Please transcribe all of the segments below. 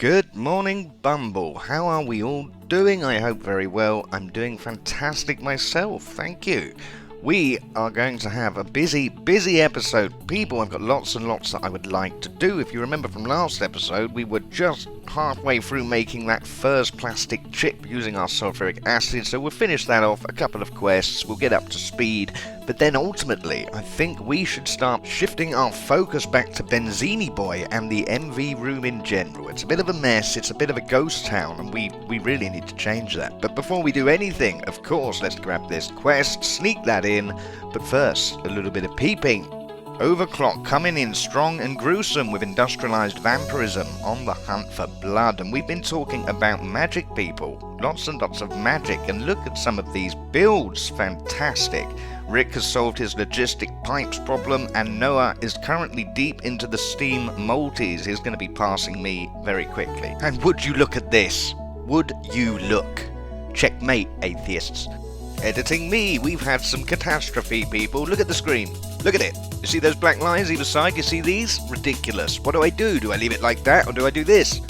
Good morning, Bumble. How are we all doing? I hope very well. I'm doing fantastic myself, thank you. We are going to have a busy episode. People, I've got lots and lots that I would like to do. If you remember from last episode, we were just halfway through making that first plastic chip using our sulfuric acid, so we'll finish that off, a couple of quests, we'll get up to speed, but then ultimately, I think we should start shifting our focus back to Benzini Boy and the MV room in general. It's a bit of a mess, it's a bit of a ghost town, and we really need to change that. But before we do anything, of course, let's grab this quest, sneak that in, but first, a little bit of peeping. Overclock coming in strong and gruesome with industrialized vampirism on the hunt for blood, and we've been talking about magic, people. Lots and lots of magic, and look at some of these builds, fantastic. Rick has solved his logistic pipes problem, and Noah is currently deep into the steam multis. He's going to be passing me very quickly. And would you look at this? Would you look? Checkmate, atheists. Editing me, we've had some catastrophe, people. Look at the screen. Look at it. You see those black lines either side? You see these? Ridiculous. What do I do? Do I leave it like that, or do I do this?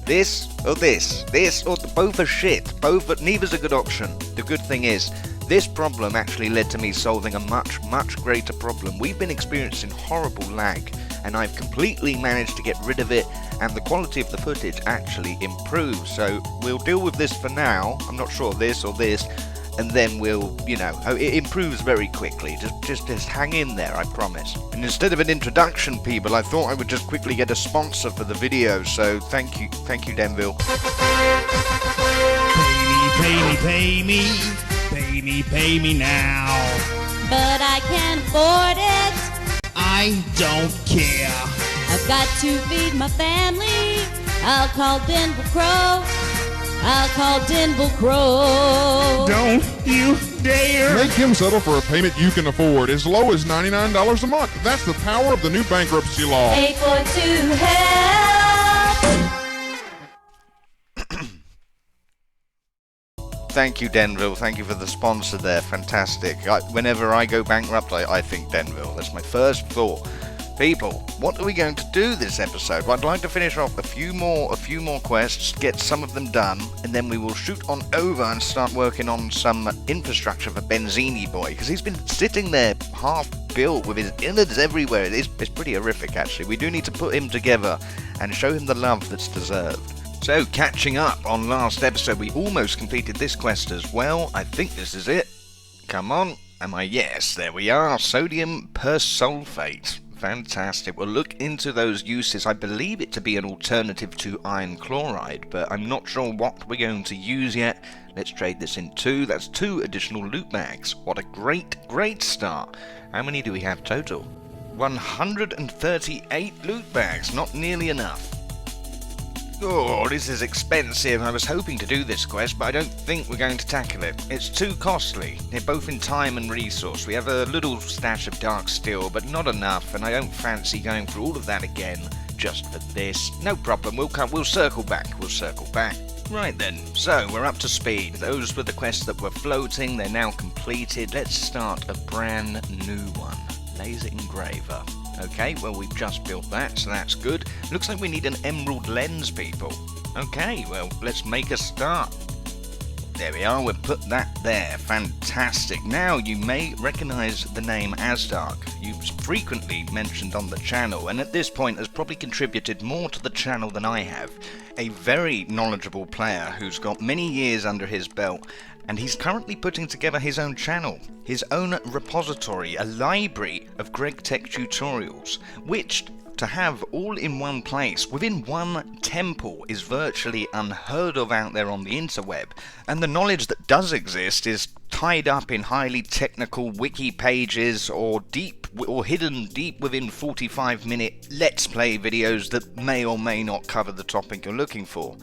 This or this? This or both are shit. Neither's a good option. The good thing is, this problem actually led to me solving a much greater problem. We've been experiencing horrible lag, and I've completely managed to get rid of it, and the quality of the footage actually improves. So we'll deal with this for now. I'm not sure this or this. And then we'll, it improves very quickly. Just hang in there, I promise. And instead of an introduction, people, I thought I would just quickly get a sponsor for the video. So thank you, Denville. Pay me now. But I can't afford it. I don't care. I've got to feed my family. I'll call Denville Crow. Don't you dare! Make him settle for a payment you can afford, as low as $99 a month. That's the power of the new bankruptcy law. 842 help! Thank you, Denville. Thank you for the sponsor there. Fantastic. Whenever I go bankrupt, I think Denville. That's my first thought. People, what are we going to do this episode? Well, I'd like to finish off a few more quests, get some of them done, and then we will shoot on over and start working on some infrastructure for Benzini Boy, because he's been sitting there half built with his innards everywhere. It's pretty horrific, actually. We do need to put him together and show him the love that's deserved. So, catching up on last episode, we almost completed this quest as well. I think this is it. Come on. Yes, there we are. Sodium persulfate. Fantastic. We'll look into those uses. I believe it to be an alternative to iron chloride, but I'm not sure what we're going to use yet. Let's trade this in two. That's 2 additional loot bags. What a great start. How many do we have total? 138 loot bags. Not nearly enough. Oh, this is expensive. I was hoping to do this quest, but I don't think we're going to tackle it. It's too costly. They're both in time and resource. We have a little stash of dark steel, but not enough, and I don't fancy going through all of that again just for this. No problem. We'll circle back. Right then, so we're up to speed. Those were the quests that were floating. They're now completed. Let's start a brand new one. Laser engraver. Okay, well, we've just built that, so that's good. Looks like we need an emerald lens, people. Okay, well, let's make a start. There we are, we'll put that there. Fantastic. Now, you may recognize the name Asdark. You've frequently mentioned on the channel, and at this point has probably contributed more to the channel than I have. A very knowledgeable player who's got many years under his belt, and he's currently putting together his own channel, his own repository, a library of Gregtech tutorials, which to have all in one place, within one temple, is virtually unheard of out there on the interweb. And the knowledge that does exist is tied up in highly technical wiki pages or hidden deep within 45-minute Let's Play videos that may or may not cover the topic you're looking for.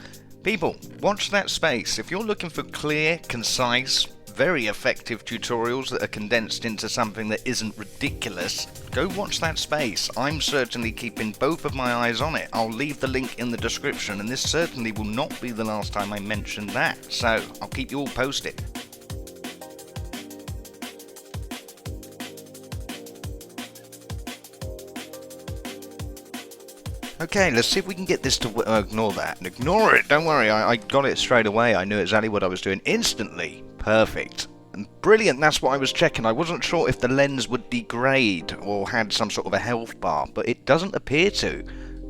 People, watch that space. If you're looking for clear, concise, very effective tutorials that are condensed into something that isn't ridiculous, go watch that space. I'm certainly keeping both of my eyes on it. I'll leave the link in the description, and this certainly will not be the last time I mention that, so I'll keep you all posted. Okay, let's see if we can get this to ignore that. Ignore it, don't worry, I got it straight away. I knew exactly what I was doing instantly. Perfect. And brilliant, that's what I was checking. I wasn't sure if the lens would degrade or had some sort of a health bar, but it doesn't appear to.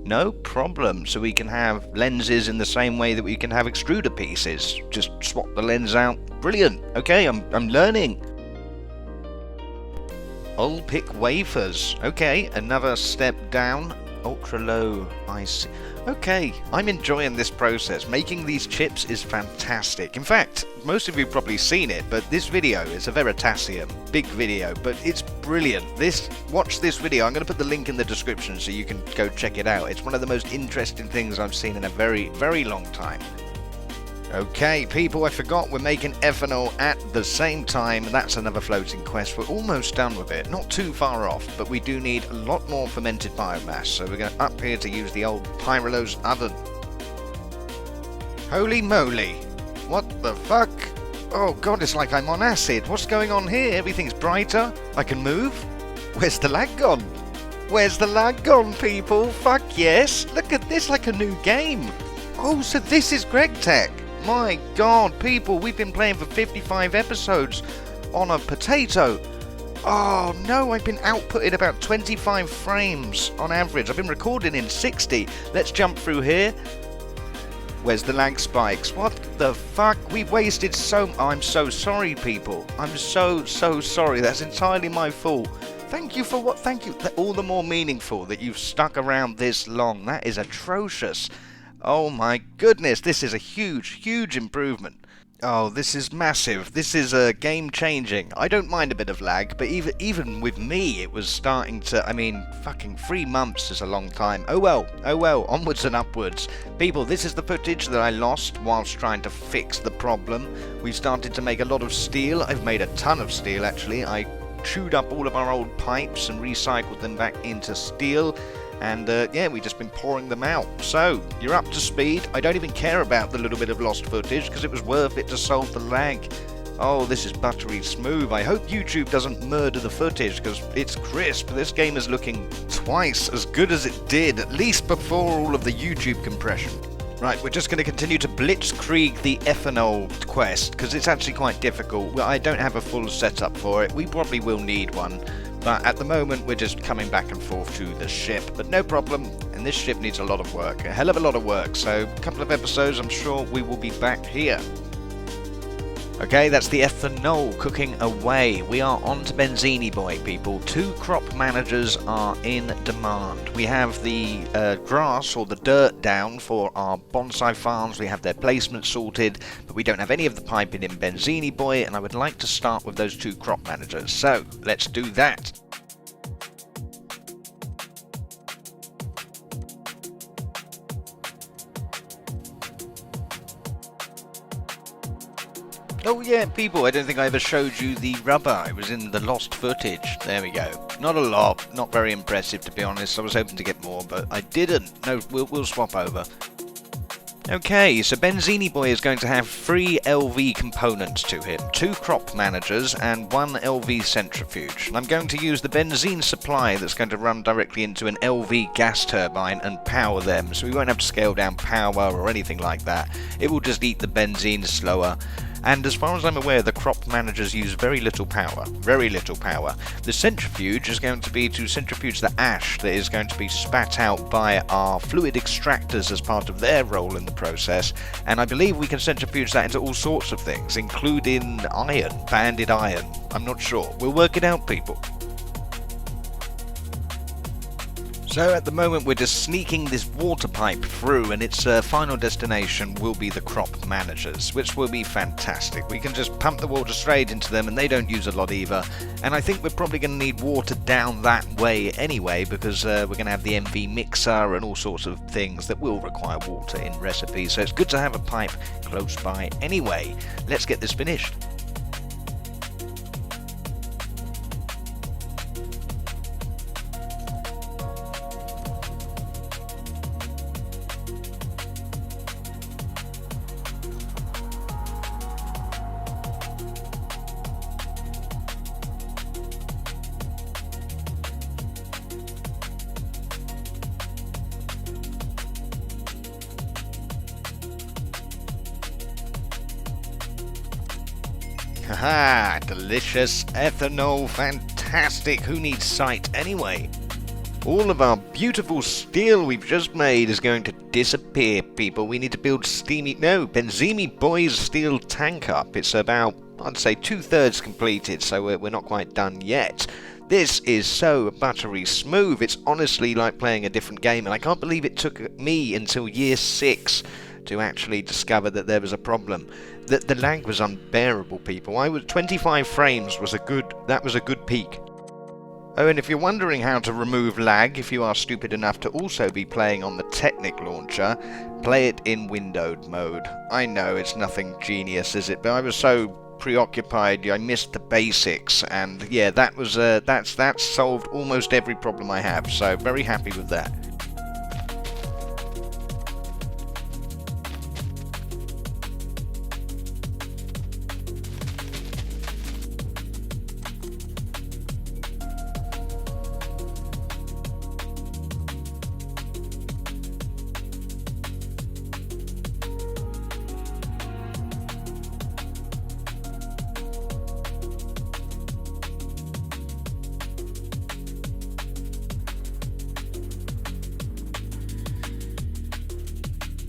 No problem. So we can have lenses in the same way that we can have extruder pieces. Just swap the lens out. Brilliant. Okay, I'm learning. I'll pick wafers. Okay, another step down. Ultra low IC. Okay, I'm enjoying this process. Making these chips is fantastic. In fact, most of you have probably seen it, but this video is a Veritasium. Big video, but it's brilliant. Watch this video. I'm going to put the link in the description so you can go check it out. It's one of the most interesting things I've seen in a very, very long time. Okay, people, I forgot we're making ethanol at the same time. That's another floating quest. We're almost done with it. Not too far off, but we do need a lot more fermented biomass. So we're going up here to use the old Pyrolose oven. Holy moly. What the fuck? Oh god, it's like I'm on acid. What's going on here? Everything's brighter. I can move. Where's the lag gone? Where's the lag gone, people? Fuck yes. Look at this, like a new game. Oh, so this is Gregtech. My god, people, we've been playing for 55 episodes on a potato. Oh no, I've been outputting about 25 frames on average. I've been recording in 60. Let's jump through here. Where's the lag spikes? What the fuck? We've wasted so... I'm so sorry, people. I'm so sorry. That's entirely my fault. Thank you for what? Thank you. All the more meaningful that you've stuck around this long. That is atrocious. Oh my goodness, this is a huge improvement. Oh, this is massive. This is game-changing. I don't mind a bit of lag, but even with me, it was starting to... I mean, fucking 3 months is a long time. Oh well, onwards and upwards. People, this is the footage that I lost whilst trying to fix the problem. We started to make a lot of steel. I've made a ton of steel, actually. I chewed up all of our old pipes and recycled them back into steel. And yeah, we've just been pouring them out. So, you're up to speed. I don't even care about the little bit of lost footage because it was worth it to solve the lag. Oh, this is buttery smooth. I hope YouTube doesn't murder the footage because it's crisp. This game is looking twice as good as it did, at least before all of the YouTube compression. Right, we're just going to continue to blitzkrieg the ethanol quest because it's actually quite difficult. Well, I don't have a full setup for it. We probably will need one. But at the moment, we're just coming back and forth to the ship. But no problem, and this ship needs a lot of work, a hell of a lot of work. So a couple of episodes, I'm sure we will be back here. Okay, that's the ethanol cooking away. We are on to Benzini Boy, people. 2 crop managers are in demand. We have the grass or the dirt down for our bonsai farms. We have their placement sorted, but we don't have any of the piping in Benzini Boy, and I would like to start with those 2 crop managers. So, let's do that. Oh yeah, people, I don't think I ever showed you the rubber. It was in the lost footage. There we go. Not a lot, not very impressive to be honest. I was hoping to get more, but I didn't. No, we'll swap over. Okay, so Benzini Boy is going to have 3 LV components to him, 2 crop managers and 1 LV centrifuge. I'm going to use the benzene supply that's going to run directly into an LV gas turbine and power them, so we won't have to scale down power or anything like that. It will just eat the benzene slower. And as far as I'm aware, the crop managers use very little power. Very little power. The centrifuge is going to be to centrifuge the ash that is going to be spat out by our fluid extractors as part of their role in the process. And I believe we can centrifuge that into all sorts of things, including iron, banded iron. I'm not sure. We'll work it out, people. So at the moment we're just sneaking this water pipe through, and its final destination will be the crop managers, which will be fantastic. We can just pump the water straight into them and they don't use a lot either. And I think we're probably going to need water down that way anyway, because we're going to have the MV mixer and all sorts of things that will require water in recipes. So it's good to have a pipe close by anyway. Let's get this finished. Haha, delicious ethanol, fantastic. Who needs sight anyway? All of our beautiful steel we've just made is going to disappear, people. We need to build Benzini Boy's steel tank up. It's about, I'd say, 2/3 completed, so we're not quite done yet. This is so buttery smooth. It's honestly like playing a different game, and I can't believe it took me until year 6 to actually discover that there was a problem. The lag was unbearable, people. 25 frames was a good peak. Oh, and if you're wondering how to remove lag, if you are stupid enough to also be playing on the Technic launcher, play it in windowed mode. I know it's nothing genius, is it? But I was so preoccupied, I missed the basics, and yeah, that's solved almost every problem I have. So very happy with that.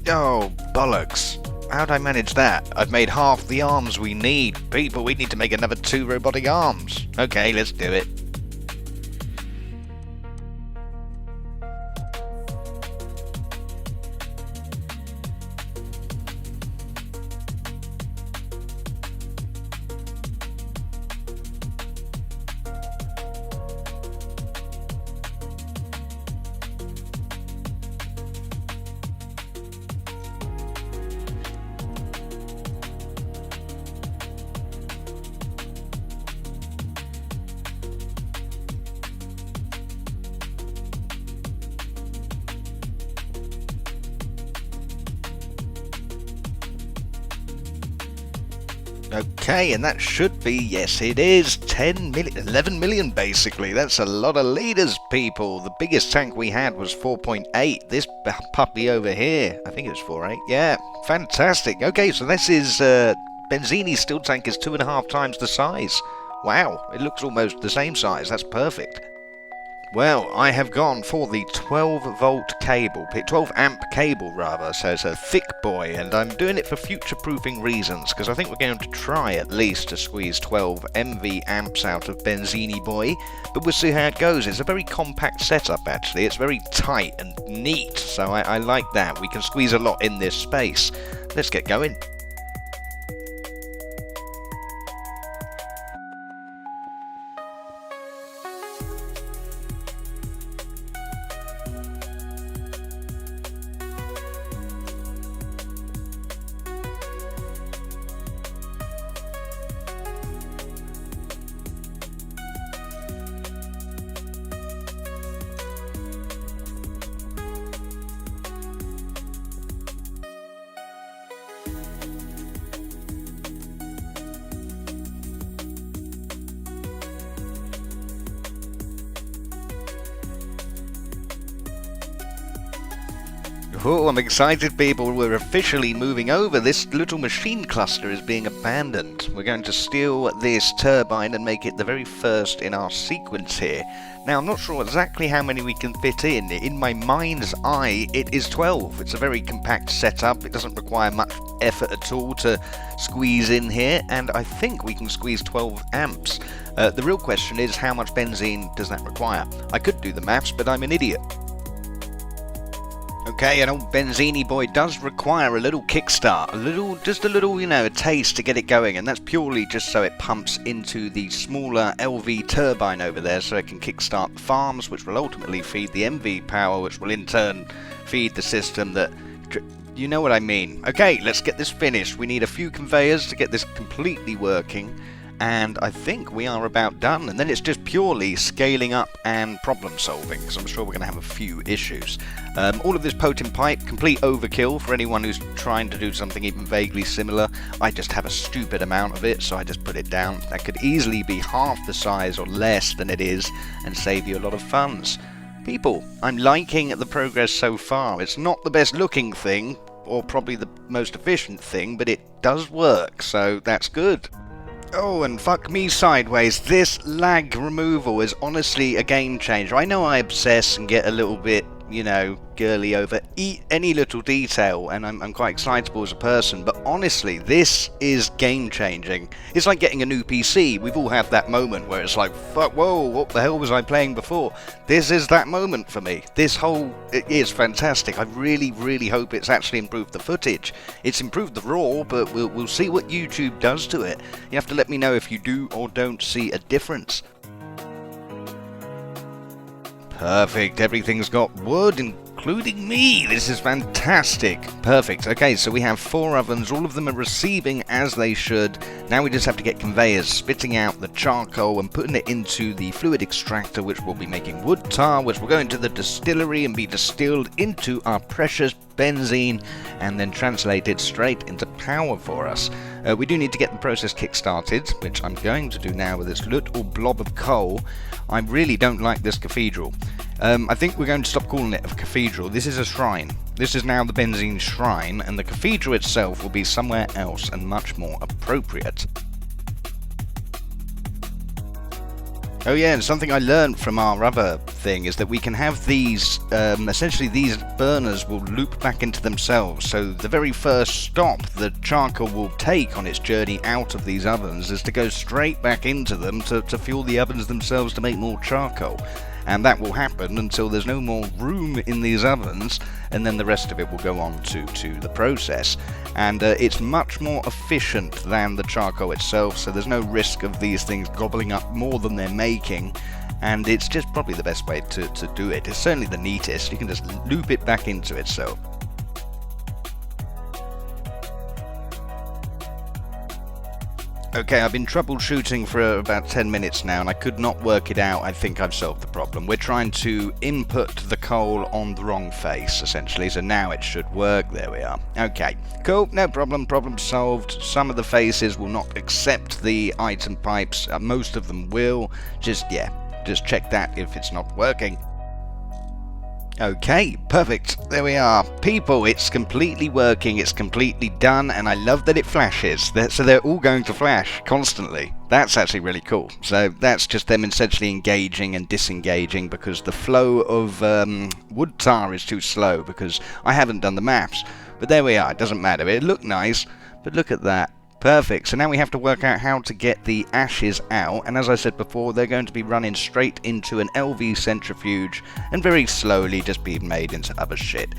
Oh, bollocks. How'd I manage that? I've made half the arms we need. People, we need to make another 2 robotic arms. Okay, let's do it. Okay, and that should be, yes it is, 10 million, 11 million basically. That's a lot of liters, people. The biggest tank we had was 4.8. This puppy over here, I think it was 4.8. Yeah, fantastic. Okay, so this is, Benzini's steel tank is 2.5 times the size. Wow, it looks almost the same size. That's perfect. Well, I have gone for the 12 volt cable, 12 amp cable rather, so it's a thick boy, and I'm doing it for future-proofing reasons, because I think we're going to try at least to squeeze 12 MV amps out of Benzini Boy, but we'll see how it goes. It's a very compact setup actually, it's very tight and neat, so I like that. We can squeeze a lot in this space. Let's get going. Oh, I'm excited, people. We're officially moving over. This little machine cluster is being abandoned. We're going to steal this turbine and make it the very first in our sequence here. Now, I'm not sure exactly how many we can fit in. In my mind's eye, it is 12. It's a very compact setup. It doesn't require much effort at all to squeeze in here, and I think we can squeeze 12 amps. The real question is, how much benzene does that require? I could do the maths, but I'm an idiot. Okay, an old Benzini Boy does require a little kickstart, just a little, a taste to get it going, and that's purely just so it pumps into the smaller LV turbine over there so it can kickstart the farms, which will ultimately feed the MV power, which will in turn feed the system that... You know what I mean. Okay, let's get this finished. We need a few conveyors to get this completely working, and I think we are about done, and then it's just purely scaling up and problem solving, because I'm sure we're going to have a few issues. All of this potent pipe, complete overkill for anyone who's trying to do something even vaguely similar. I just have a stupid amount of it, so I just put it down. That could easily be half the size or less than it is, and save you a lot of funds. People, I'm liking the progress so far. It's not the best looking thing, or probably the most efficient thing, but it does work, so that's good. Oh, and fuck me sideways, this lag removal is honestly a game changer. I know I obsess and get a little bit, you know, girly over any little detail, and I'm quite excitable as a person, but honestly, this is game changing. It's like getting a new PC. We've all had that moment where it's like, fuck, whoa, what the hell was I playing before? This is that moment for me. It is fantastic. I really, really hope it's actually improved the footage. It's improved the RAW, but we'll see what YouTube does to it. You have to let me know if you do or don't see a difference. Perfect, everything's got wood, including me. This is fantastic. Perfect. Okay, so we have 4 ovens. All of them are receiving as they should. Now we just have to get conveyors spitting out the charcoal and putting it into the fluid extractor, which will be making wood tar, which will go into the distillery and be distilled into our precious benzene and then translated straight into power for us. We do need to get the process kick-started, which I'm going to do now with this little blob of coal. I really don't like this cathedral. I think we're going to stop calling it a cathedral. This is a shrine. This is now the benzene shrine, and the cathedral itself will be somewhere else and much more appropriate. Oh yeah, and something I learned from our other thing is that we can have these, essentially these burners will loop back into themselves, so the very first stop the charcoal will take on its journey out of these ovens is to go straight back into them to fuel the ovens themselves to make more charcoal. And that will happen until there's no more room in these ovens, and then the rest of it will go on to the process. And it's much more efficient than the charcoal itself, so there's no risk of these things gobbling up more than they're making, and it's just probably the best way to do it. It's certainly the neatest. You can just loop it back into itself. Okay, I've been troubleshooting for about 10 minutes now and I could not work it out. I think I've solved the problem. We're trying to input the coal on the wrong face, essentially, so now it should work. There we are. Okay, cool, no problem, problem solved. Some of the faces will not accept the item pipes, most of them will. Just check that if it's not working. Okay, perfect. There we are. People, it's completely working, it's completely done, and I love that it flashes. So they're all going to flash constantly. That's actually really cool. So that's just them essentially engaging and disengaging because the flow of wood tar is too slow because I haven't done the maths. But there we are, it doesn't matter. It looked nice, but look at that. Perfect, so now we have to work out how to get the ashes out, and as I said before, they're going to be running straight into an LV centrifuge and very slowly just being made into other shit.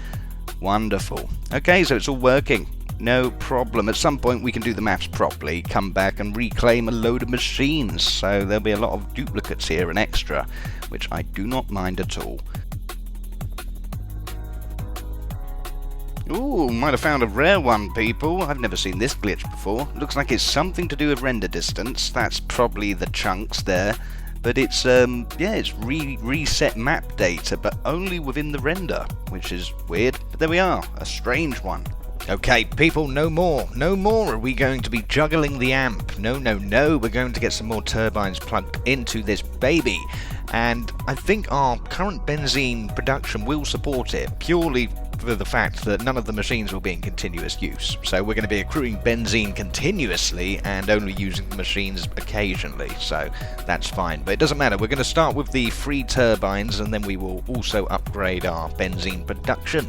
Wonderful. Okay, so it's all working. No problem. At some point we can do the maths properly, come back and reclaim a load of machines, so there'll be a lot of duplicates here and extra, which I do not mind at all. Ooh, might have found a rare one, people. I've never seen this glitch before. Looks like it's something to do with render distance. That's probably the chunks there. But it's, it's reset map data, but only within the render, which is weird. But there we are, a strange one. Okay, people, no more. No more are we going to be juggling the amp. No, no, no. We're going to get some more turbines plugged into this baby. And I think our current benzene production will support it, purely for the fact that none of the machines will be in continuous use. So we're going to be accruing benzene continuously and only using the machines occasionally, so that's fine. But it doesn't matter, we're going to start with the free turbines and then we will also upgrade our benzene production.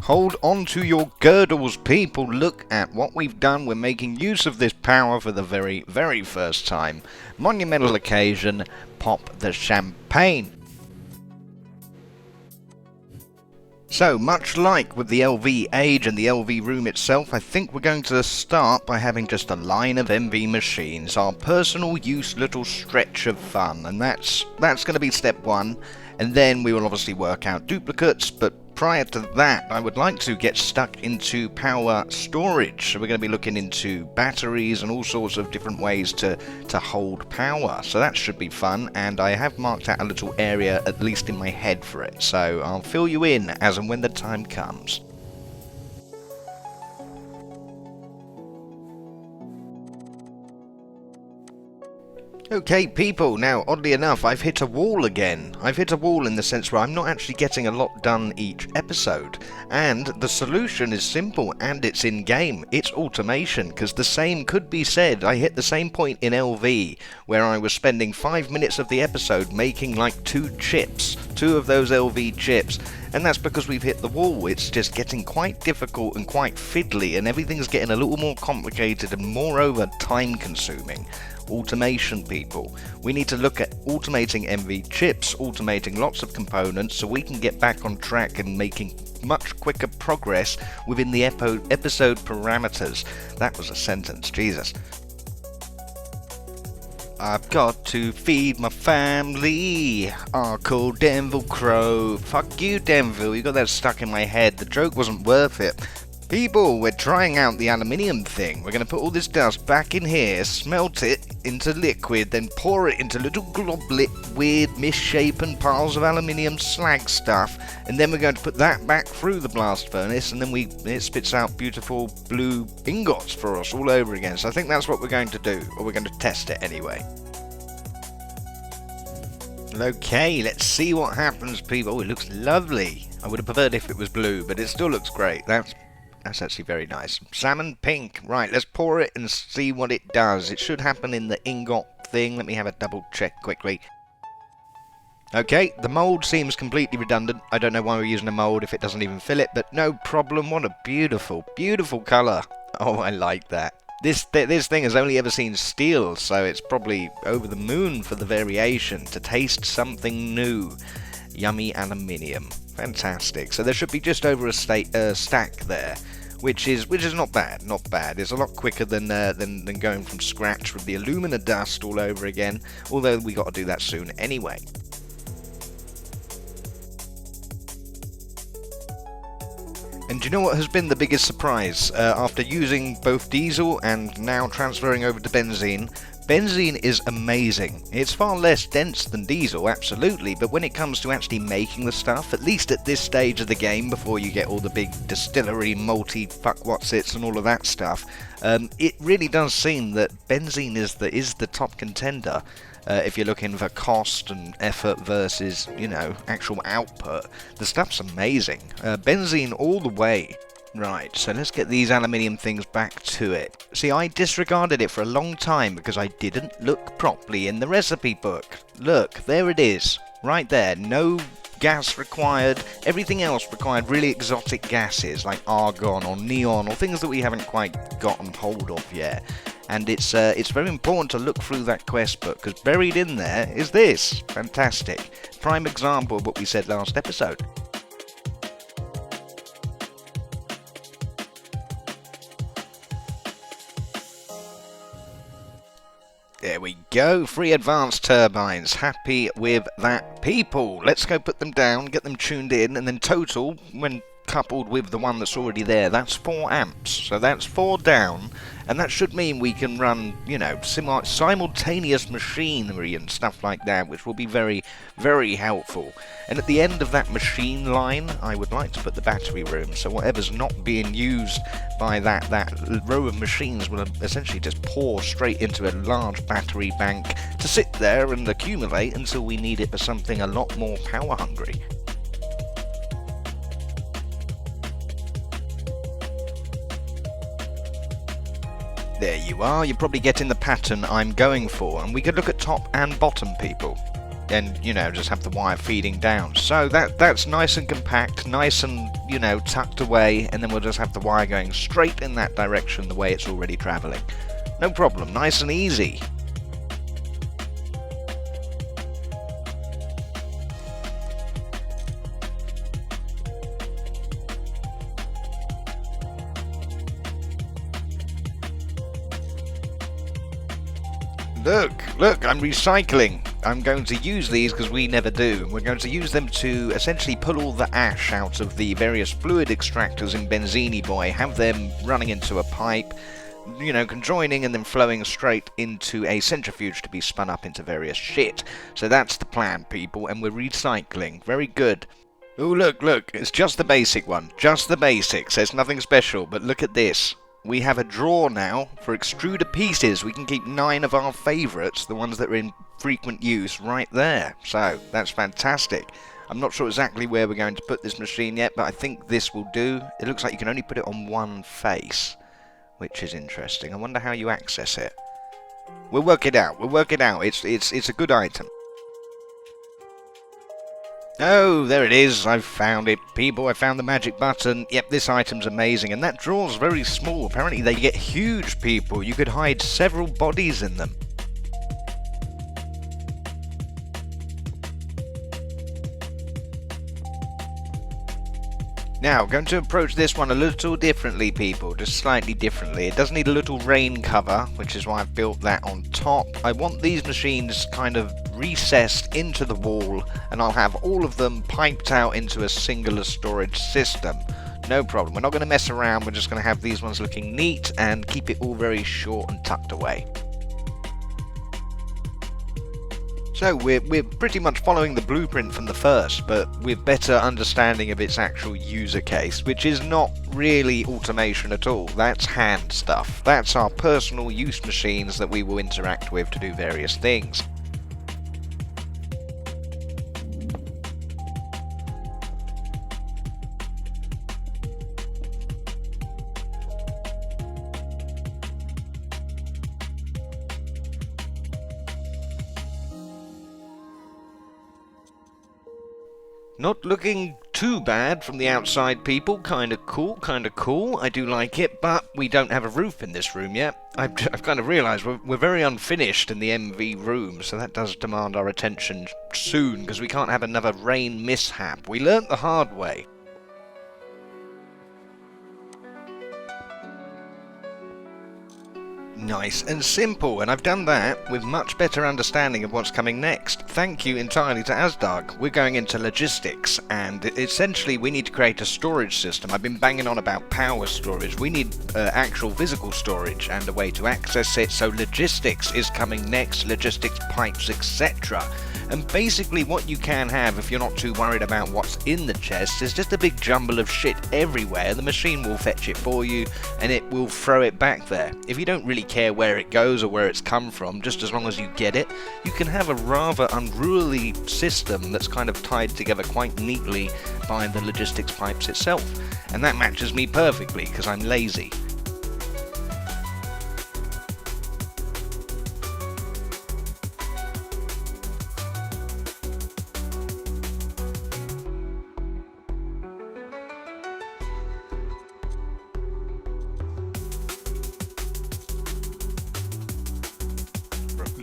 Hold on to your girdles, people. Look at what we've done. We're making use of this power for the very, very first time. Monumental occasion, pop the champagne. So, much like with the LV age and the LV room itself, I think we're going to start by having just a line of MV machines, our personal use little stretch of fun, and that's going to be step one, and then we will obviously work out duplicates, but prior to that, I would like to get stuck into power storage. So we're going to be looking into batteries and all sorts of different ways to hold power. So that should be fun, and I have marked out a little area, at least in my head, for it. So I'll fill you in as and when the time comes. Okay, people, now, oddly enough, I've hit a wall again. I've hit a wall in the sense where I'm not actually getting a lot done each episode. And the solution is simple, and it's in-game. It's automation, because the same could be said. I hit the same point in LV, where I was spending 5 minutes of the episode making like 2 chips. 2 of those LV chips. And that's because we've hit the wall. It's just getting quite difficult and quite fiddly, and everything's getting a little more complicated and moreover time-consuming. Automation, people. We need to look at automating MV chips, automating lots of components so we can get back on track and making much quicker progress within the episode parameters. That was a sentence, Jesus. I've got to feed my family. Uncle Denville Crow. Fuck you, Denville. You got that stuck in my head. The joke wasn't worth it. People, we're trying out the aluminium thing. We're going to put all this dust back in here, smelt it into liquid, then pour it into little globlet, weird misshapen piles of aluminium slag stuff, and then we're going to put that back through the blast furnace, and then it spits out beautiful blue ingots for us all over again. So I think that's what we're going to do, or we're going to test it anyway. Okay, let's see what happens, people. Oh, it looks lovely. I would have preferred if it was blue, but it still looks great. That's actually very nice. Salmon pink. Right, let's pour it and see what it does. It should happen in the ingot thing. Let me have a double check quickly. Okay, the mould seems completely redundant. I don't know why we're using a mould if it doesn't even fill it, but no problem. What a beautiful, beautiful colour. Oh, I like that. This thing has only ever seen steel, so it's probably over the moon for the variation, to taste something new. Yummy aluminium. Fantastic. So there should be just over a stack there, which is not bad. Not bad. It's a lot quicker than going from scratch with the alumina dust all over again. Although we got to do that soon anyway. And do you know what has been the biggest surprise? After using both diesel and now transferring over to benzene, benzene is amazing. It's far less dense than diesel, absolutely, but when it comes to actually making the stuff, at least at this stage of the game, before you get all the big distillery, multi-fuck-whatsits and all of that stuff, it really does seem that benzene is the top contender. If you're looking for cost and effort versus, you know, actual output, the stuff's amazing. Benzene all the way. Right, so let's get these aluminium things back to it. See, I disregarded it for a long time because I didn't look properly in the recipe book. Look, there it is. Right there. No gas required. Everything else required really exotic gases like argon or neon or things that we haven't quite gotten hold of yet. And it's very important to look through that quest book, because buried in there is this. Fantastic. Prime example of what we said last episode. There we go, 3 advanced turbines. Happy with that, people. Let's go put them down, get them tuned in, and then total, when coupled with the one that's already there, that's 4 amps. So that's 4 down, and that should mean we can run, you know, simultaneous machinery and stuff like that, which will be very, very helpful. And at the end of that machine line, I would like to put the battery room, so whatever's not being used by that row of machines will essentially just pour straight into a large battery bank to sit there and accumulate until we need it for something a lot more power hungry. There you are, you're probably getting the pattern I'm going for, and we could look at top and bottom, people, and, you know, just have the wire feeding down. So that's nice and compact, nice and, you know, tucked away, and then we'll just have the wire going straight in that direction the way it's already travelling. No problem, nice and easy. Look, I'm recycling. I'm going to use these because we never do. We're going to use them to essentially pull all the ash out of the various fluid extractors in Benzini Boy, have them running into a pipe, you know, conjoining and then flowing straight into a centrifuge to be spun up into various shit. So that's the plan, people, and we're recycling. Very good. Oh, look, it's just the basic one. Just the basics. There's nothing special, but look at this. we have a drawer now for extruder pieces. We can keep 9 of our favourites, the ones that are in frequent use, right there. So, that's fantastic. I'm not sure exactly where we're going to put this machine yet, but I think this will do. It looks like you can only put it on one face, which is interesting. I wonder how you access it. We'll work it out. We'll work it out. It's a good item. Oh, there it is. I've found it. People, I found the magic button. Yep, this item's amazing. And that drawer's very small. Apparently they get huge, people. You could hide several bodies in them. Now, going to approach this one a little differently, people, just slightly differently. It does need a little rain cover, which is why I've built that on top. I want these machines kind of recessed into the wall, and I'll have all of them piped out into a singular storage system. No problem. We're not going to mess around. We're just going to have these ones looking neat and keep it all very short and tucked away. So we're pretty much following the blueprint from the first, but with better understanding of its actual user case, which is not really automation at all. That's hand stuff. That's our personal use machines that we will interact with to do various things. Not looking too bad from the outside, people. Kinda cool, kinda cool. I do like it, but we don't have a roof in this room yet. I've kind of realised we're very unfinished in the MV room, so that does demand our attention soon, because we can't have another rain mishap. We learnt the hard way. Nice and simple, and I've done that with much better understanding of what's coming next. Thank you entirely to Asdark. We're going into logistics, and essentially we need to create a storage system. I've been banging on about power storage. We need actual physical storage and a way to access it, so logistics is coming next, logistics pipes, etc. And basically what you can have, if you're not too worried about what's in the chest, is just a big jumble of shit everywhere. The machine will fetch it for you, and it will throw it back there. If you don't really care where it goes or where it's come from, just as long as you get it, you can have a rather unruly system that's kind of tied together quite neatly by the logistics pipes itself. And that matches me perfectly, because I'm lazy.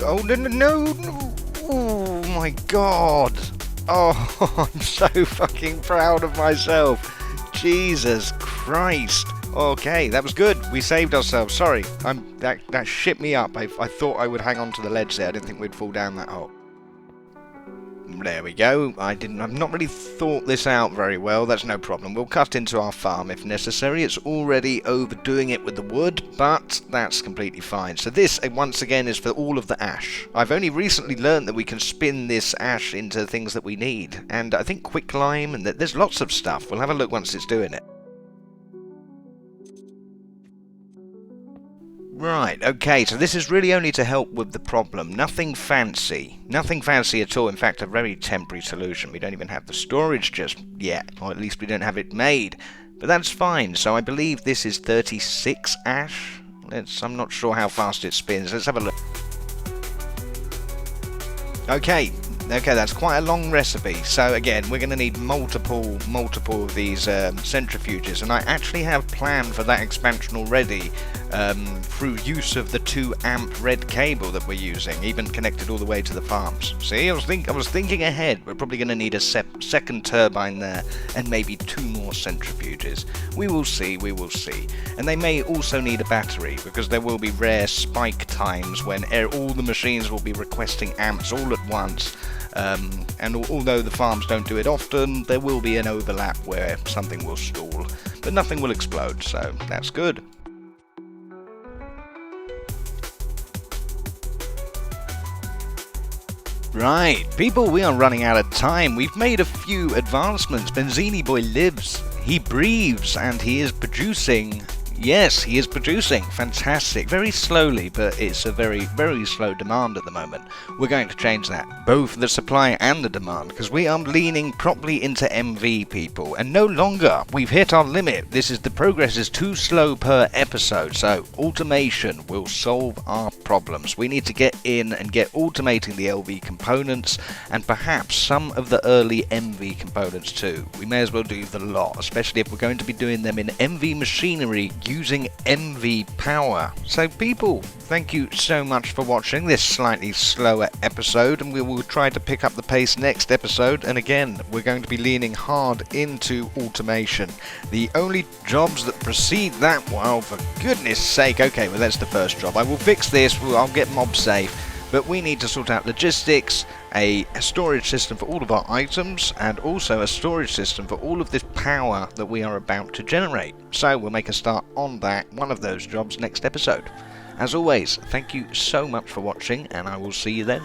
Oh, no, oh my god. Oh, I'm so fucking proud of myself. Jesus Christ. Okay, that was good. We saved ourselves. Sorry, that shit me up. I thought I would hang on to the ledge there. I didn't think we'd fall down that hole. There we go. I've not really thought this out very well. That's no problem. We'll cut into our farm if necessary. It's already overdoing it with the wood, but that's completely fine. So this, once again, is for all of the ash. I've only recently learned that we can spin this ash into things that we need. And I think quicklime, and there's lots of stuff. We'll have a look once it's doing it. Right, okay, so this is really only to help with the problem. Nothing fancy. Nothing fancy at all. In fact, a very temporary solution. We don't even have the storage just yet, or at least we don't have it made. But that's fine. So I believe this is 36 ash. I'm not sure how fast it spins. Let's have a look. Okay, that's quite a long recipe. So again, we're going to need multiple of these centrifuges, and I actually have planned for that expansion already through use of the 2 amp red cable that we're using, even connected all the way to the farms. See, I was thinking ahead. We're probably going to need a second turbine there, and maybe 2 more centrifuges. We will see. And they may also need a battery, because there will be rare spike times when all the machines will be requesting amps all at once. And although the farms don't do it often, there will be an overlap where something will stall, but nothing will explode, so that's good. Right, people, we are running out of time. We've made a few advancements. Benzini Boy lives, he breathes, and he is producing, Yes, he is producing. Fantastic. Very slowly, but it's a very, very slow demand at the moment. We're going to change that. Both the supply and the demand, because we are leaning properly into MV, people. And no longer. We've hit our limit. The progress is too slow per episode. So automation will solve our problems. We need to get in and get automating the LV components and perhaps some of the early MV components too. We may as well do the lot, especially if we're going to be doing them in MV machinery using MV power. So people, thank you so much for watching this slightly slower episode, and we will try to pick up the pace next episode. And again, we're going to be leaning hard into automation. The only jobs that precede that, well, for goodness sake, okay, well that's the first job. I will fix this, I'll get mob safe, but we need to sort out logistics, a storage system for all of our items, and also a storage system for all of this power that we are about to generate. So we'll make a start on that, one of those jobs, next episode. As always, thank you so much for watching, and I will see you then.